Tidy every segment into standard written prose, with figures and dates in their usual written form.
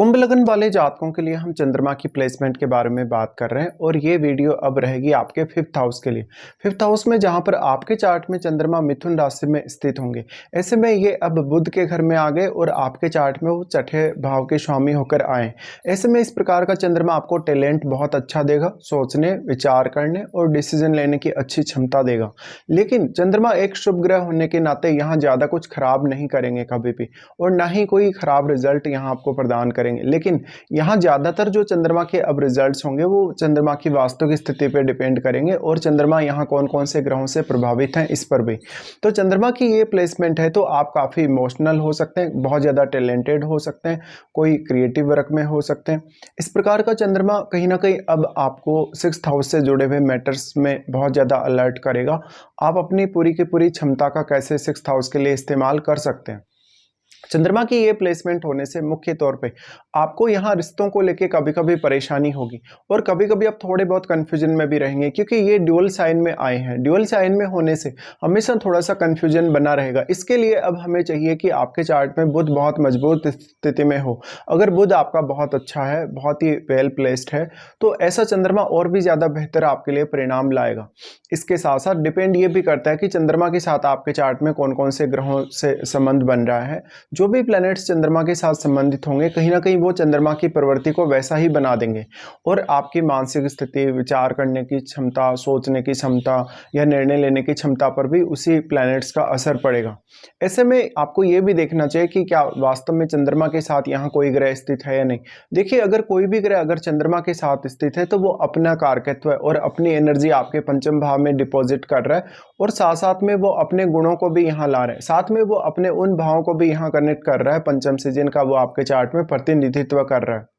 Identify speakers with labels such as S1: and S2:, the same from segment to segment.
S1: कुंभ लगन वाले जातकों के लिए हम चंद्रमा की प्लेसमेंट के बारे में बात कर रहे हैं और ये वीडियो अब रहेगी आपके फिफ्थ हाउस के लिए। फिफ्थ हाउस में जहां पर आपके चार्ट में चंद्रमा मिथुन राशि में स्थित होंगे, ऐसे में ये अब बुध के घर में आ गए और आपके चार्ट में वो छठे भाव के स्वामी होकर आए। ऐसे में इस प्रकार का चंद्रमा आपको टैलेंट बहुत अच्छा देगा, सोचने, विचार करने और डिसीजन लेने की अच्छी क्षमता देगा। लेकिन चंद्रमा एक शुभ ग्रह होने के नाते यहाँ ज़्यादा कुछ खराब नहीं करेंगे कभी भी, और ना ही कोई खराब रिजल्ट यहाँ आपको प्रदान करेंगे। लेकिन यहाँ ज़्यादातर जो चंद्रमा के अब रिजल्ट्स होंगे वो चंद्रमा की वास्तविक स्थिति पे डिपेंड करेंगे और चंद्रमा यहाँ कौन कौन से ग्रहों से प्रभावित हैं इस पर भी। तो चंद्रमा की ये प्लेसमेंट है तो आप काफ़ी इमोशनल हो सकते हैं, बहुत ज़्यादा टैलेंटेड हो सकते हैं, कोई क्रिएटिव वर्क में हो सकते हैं। इस प्रकार का चंद्रमा कहीं ना कहीं अब आपको सिक्स्थ हाउस से जुड़े हुए मैटर्स में बहुत ज़्यादा अलर्ट करेगा। आप अपनी पूरी की पूरी क्षमता का कैसे सिक्स्थ हाउस के लिए इस्तेमाल कर सकते हैं। चंद्रमा की ये प्लेसमेंट होने से मुख्य तौर पे आपको यहाँ रिश्तों को लेके कभी कभी परेशानी होगी और कभी कभी आप थोड़े बहुत कंफ्यूजन में भी रहेंगे, क्योंकि ये ड्यूअल साइन में आए हैं। ड्यूअल साइन में होने से हमेशा थोड़ा सा कंफ्यूजन बना रहेगा। इसके लिए अब हमें चाहिए कि आपके चार्ट में बुध बहुत मजबूत स्थिति में हो। अगर बुध आपका बहुत अच्छा है, बहुत ही वेल प्लेस्ड है, तो ऐसा चंद्रमा और भी ज़्यादा बेहतर आपके लिए परिणाम लाएगा। इसके साथ साथ डिपेंड ये भी करता है कि चंद्रमा के साथ आपके चार्ट में कौन कौन से ग्रहों से संबंध बन रहा है। जो भी प्लैनेट्स चंद्रमा के साथ संबंधित होंगे कहीं ना कहीं वो चंद्रमा की प्रवृत्ति को वैसा ही बना देंगे और आपकी मानसिक स्थिति, विचार करने की क्षमता, सोचने की क्षमता या निर्णय लेने की क्षमता पर भी उसी प्लैनेट्स का असर पड़ेगा। ऐसे में आपको ये भी देखना चाहिए कि क्या वास्तव में चंद्रमा के साथ यहाँ कोई ग्रह स्थित है या नहीं। देखिए, अगर कोई भी ग्रह अगर चंद्रमा के साथ स्थित है तो वो अपना कारकत्व और अपनी एनर्जी आपके पंचम भाव में डिपॉजिट कर रहा है और साथ साथ में वो अपने गुणों को भी यहाँ ला रहे हैं, साथ में वो अपने उन भावों को भी यहाँ कनेक्ट कर रहा है पंचम से जिनका वो आपके चार्ट में प्रतिनिधित्व कर रहा है।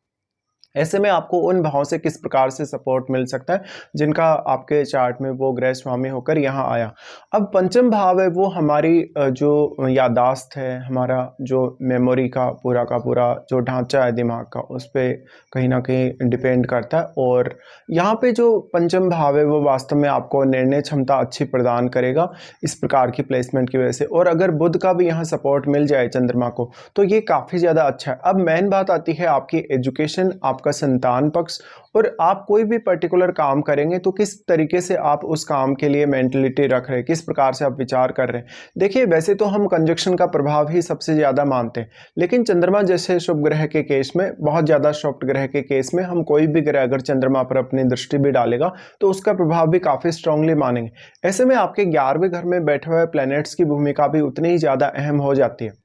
S1: ऐसे में आपको उन भावों से किस प्रकार से सपोर्ट मिल सकता है जिनका आपके चार्ट में वो ग्रह स्वामी होकर यहाँ आया। अब पंचम भाव है वो हमारी जो याददाश्त है, हमारा जो मेमोरी का पूरा जो ढांचा है दिमाग का, उस पर कहीं ना कहीं डिपेंड करता है। और यहाँ पे जो पंचम भाव है वो वास्तव में आपको निर्णय क्षमता अच्छी प्रदान करेगा इस प्रकार की प्लेसमेंट की वजह से। और अगर बुध का भी यहाँ सपोर्ट मिल जाए चंद्रमा को तो ये काफ़ी ज़्यादा अच्छा है। अब मेन बात आती है आपकी एजुकेशन, आपका संतान पक्ष, और आप कोई भी पर्टिकुलर काम करेंगे तो किस तरीके से आप उस काम के लिए मेंटलिटी रख रहे हैं, किस प्रकार से आप विचार कर रहे हैं। देखिए, वैसे तो हम कंजक्शन का प्रभाव ही सबसे ज़्यादा मानते हैं, लेकिन चंद्रमा जैसे शुभ ग्रह के केस में, बहुत ज़्यादा शुभ ग्रह के केस में हम कोई भी ग्रह अगर चंद्रमा पर अपनी दृष्टि भी डालेगा तो उसका प्रभाव भी काफ़ी स्ट्रांगली मानेंगे। ऐसे में आपके 11वें घर में बैठे हुए प्लैनेट्स की भूमिका भी उतनी ही ज़्यादा अहम हो जाती है।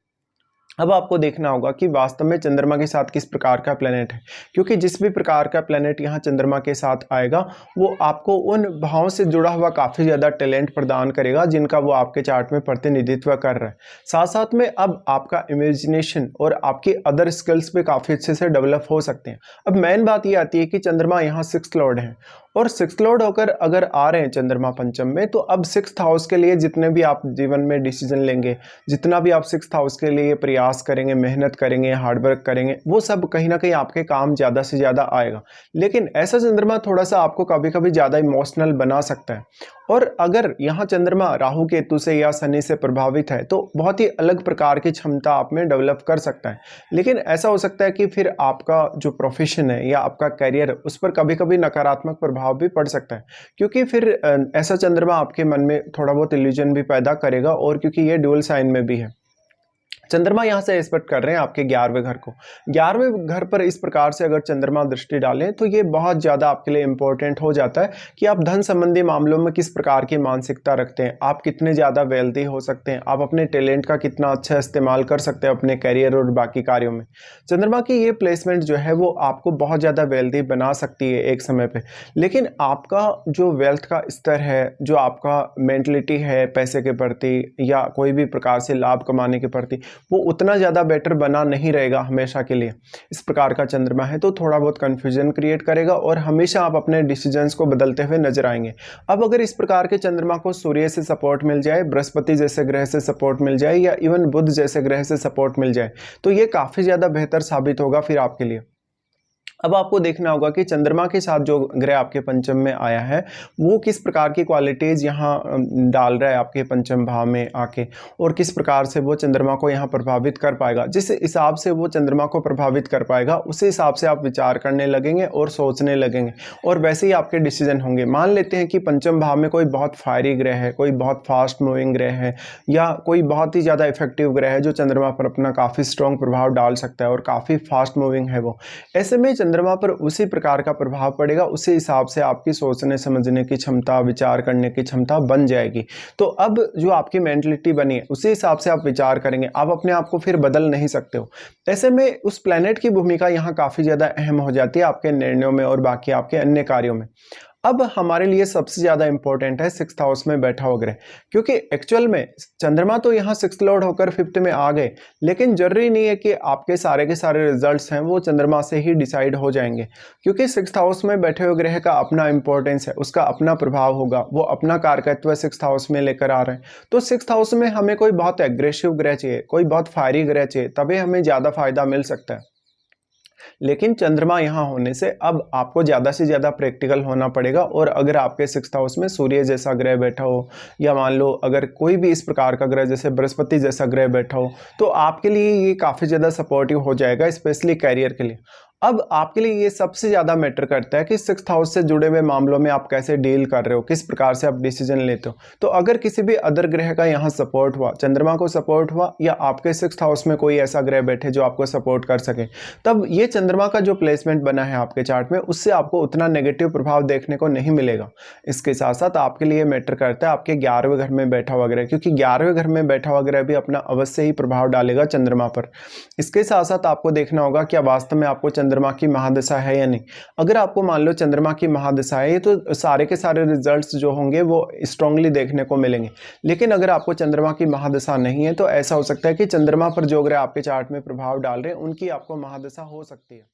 S1: अब आपको देखना होगा कि वास्तव में चंद्रमा के साथ किस प्रकार का प्लेनेट है, क्योंकि जिस भी प्रकार का प्लेनेट यहाँ चंद्रमा के साथ आएगा वो आपको उन भावों से जुड़ा हुआ काफ़ी ज़्यादा टैलेंट प्रदान करेगा जिनका वो आपके चार्ट में प्रतिनिधित्व कर रहा है। साथ साथ में अब आपका इमेजिनेशन और आपकी अदर स्किल्स भी काफ़ी अच्छे से डेवलप हो सकते हैं। अब मेन बात ये आती है कि चंद्रमा यहाँ सिक्स्थ लॉर्ड है और सिक्स्थ लॉर्ड होकर अगर आ रहे हैं चंद्रमा पंचम में, तो अब सिक्स्थ हाउस के लिए जितने भी आप जीवन में डिसीजन लेंगे, जितना भी आप सिक्स्थ हाउस के लिए प्रयास करेंगे, मेहनत करेंगे, हार्डवर्क करेंगे, वो सब कहीं ना कहीं आपके काम ज़्यादा से ज़्यादा आएगा। लेकिन ऐसा चंद्रमा थोड़ा सा आपको कभी कभी ज़्यादा इमोशनल बना सकता है। और अगर यहाँ चंद्रमा राहु केतु से या शनि से प्रभावित है तो बहुत ही अलग प्रकार की क्षमता आप में डेवलप कर सकता है। लेकिन ऐसा हो सकता है कि फिर आपका जो प्रोफेशन है या आपका करियर, उस पर कभी कभी नकारात्मक प्रभाव भी पड़ सकता है, क्योंकि फिर ऐसा चंद्रमा आपके मन में थोड़ा बहुत इल्यूजन भी पैदा करेगा। और क्योंकि ये ड्यूअल साइन में भी है, चंद्रमा यहाँ से एक्सपेक्ट कर रहे हैं आपके 11वें घर को। 11वें घर पर इस प्रकार से अगर चंद्रमा दृष्टि डालें तो ये बहुत ज़्यादा आपके लिए इंपॉर्टेंट हो जाता है कि आप धन संबंधी मामलों में किस प्रकार की मानसिकता रखते हैं, आप कितने ज़्यादा वेल्दी हो सकते हैं, आप अपने टैलेंट का कितना अच्छा इस्तेमाल कर सकते हैं अपने करियर और बाकी कार्यों में। चंद्रमा की ये प्लेसमेंट जो है वो आपको बहुत ज़्यादा वेल्दी बना सकती है एक समय पर, लेकिन आपका जो वेल्थ का स्तर है, जो आपका मेंटलिटी है पैसे के प्रति या कोई भी प्रकार से लाभ कमाने के प्रति, वो उतना ज़्यादा बेटर बना नहीं रहेगा हमेशा के लिए। इस प्रकार का चंद्रमा है तो थोड़ा बहुत कन्फ्यूजन क्रिएट करेगा और हमेशा आप अपने डिसीजंस को बदलते हुए नजर आएंगे। अब अगर इस प्रकार के चंद्रमा को सूर्य से सपोर्ट मिल जाए, बृहस्पति जैसे ग्रह से सपोर्ट मिल जाए या इवन बुध जैसे ग्रह से सपोर्ट मिल जाए तो ये काफ़ी ज़्यादा बेहतर साबित होगा फिर आपके लिए। अब आपको देखना होगा कि चंद्रमा के साथ जो ग्रह आपके पंचम में आया है वो किस प्रकार की क्वालिटीज़ यहाँ डाल रहा है आपके पंचम भाव में आके, और किस प्रकार से वो चंद्रमा को यहाँ प्रभावित कर पाएगा। जिस हिसाब से वो चंद्रमा को प्रभावित कर पाएगा उसी हिसाब से आप विचार करने लगेंगे और सोचने लगेंगे, और वैसे ही आपके डिसीजन होंगे। मान लेते हैं कि पंचम भाव में कोई बहुत फायरी ग्रह है, कोई बहुत फास्ट मूविंग ग्रह है, या कोई बहुत ही ज़्यादा इफेक्टिव ग्रह है जो चंद्रमा पर अपना काफ़ी स्ट्रॉन्ग प्रभाव डाल सकता है और काफ़ी फास्ट मूविंग है वो। ऐसे में चंद्रमा पर उसी प्रकार का प्रभाव पड़ेगा, उसी हिसाब से आपकी सोचने समझने की क्षमता, विचार करने की क्षमता बन जाएगी। तो अब जो आपकी मेंटलिटी बनी है उसी हिसाब से आप विचार करेंगे, आप अपने आप को फिर बदल नहीं सकते हो। ऐसे में उस प्लैनेट की भूमिका यहाँ काफ़ी ज़्यादा अहम हो जाती है आपके निर्णयों में और बाकी आपके अन्य कार्यों में। अब हमारे लिए सबसे ज़्यादा इंपॉर्टेंट है सिक्स्थ हाउस में बैठा हुआ ग्रह, क्योंकि एक्चुअल में चंद्रमा तो यहाँ सिक्स्थ लॉर्ड होकर फिफ्थ में आ गए, लेकिन जरूरी नहीं है कि आपके सारे के सारे रिजल्ट्स हैं वो चंद्रमा से ही डिसाइड हो जाएंगे, क्योंकि सिक्स्थ हाउस में बैठे हुए ग्रह का अपना इंपॉर्टेंस है, उसका अपना प्रभाव होगा, वो अपना कारकत्व सिक्स्थ हाउस में लेकर आ रहे हैं। तो सिक्स्थ हाउस में हमें कोई बहुत एग्रेसिव ग्रह चाहिए, कोई बहुत फायरी ग्रह चाहिए, तभी हमें ज़्यादा फायदा मिल सकता है। लेकिन चंद्रमा यहाँ होने से अब आपको ज़्यादा से ज़्यादा प्रैक्टिकल होना पड़ेगा, और अगर आपके सिक्स्थ हाउस में सूर्य जैसा ग्रह बैठा हो, या मान लो अगर कोई भी इस प्रकार का ग्रह जैसे बृहस्पति जैसा ग्रह बैठा हो, तो आपके लिए ये काफ़ी ज़्यादा सपोर्टिव हो जाएगा, स्पेशली कैरियर के लिए। अब आपके लिए ये सबसे ज़्यादा मैटर करता है कि सिक्स्थ हाउस से जुड़े हुए मामलों में आप कैसे डील कर रहे हो, किस प्रकार से आप डिसीजन लेते हो। तो अगर किसी भी अदर ग्रह का यहाँ सपोर्ट हुआ, चंद्रमा को सपोर्ट हुआ, या आपके सिक्स्थ हाउस में कोई ऐसा ग्रह बैठे जो आपको सपोर्ट कर सके, तब ये चंद्रमा का जो प्लेसमेंट बना है आपके चार्ट में उससे आपको उतना नेगेटिव प्रभाव देखने को नहीं मिलेगा। इसके साथ साथ आपके लिए मैटर करता है आपके 11वें घर में बैठा हुआ ग्रह, क्योंकि 11वें घर में बैठा हुआ ग्रह भी अपना अवश्य ही प्रभाव डालेगा चंद्रमा पर। इसके साथ साथ आपको देखना होगा क्या वास्तव में आपको चंद्रमा की महादशा है या नहीं। अगर आपको मान लो चंद्रमा की महादशा है तो सारे के सारे रिजल्ट्स जो होंगे वो स्ट्रांगली देखने को मिलेंगे। लेकिन अगर आपको चंद्रमा की महादशा नहीं है तो ऐसा हो सकता है कि चंद्रमा पर जो ग्रह आपके चार्ट में प्रभाव डाल रहे हैं उनकी आपको महादशा हो सकती है।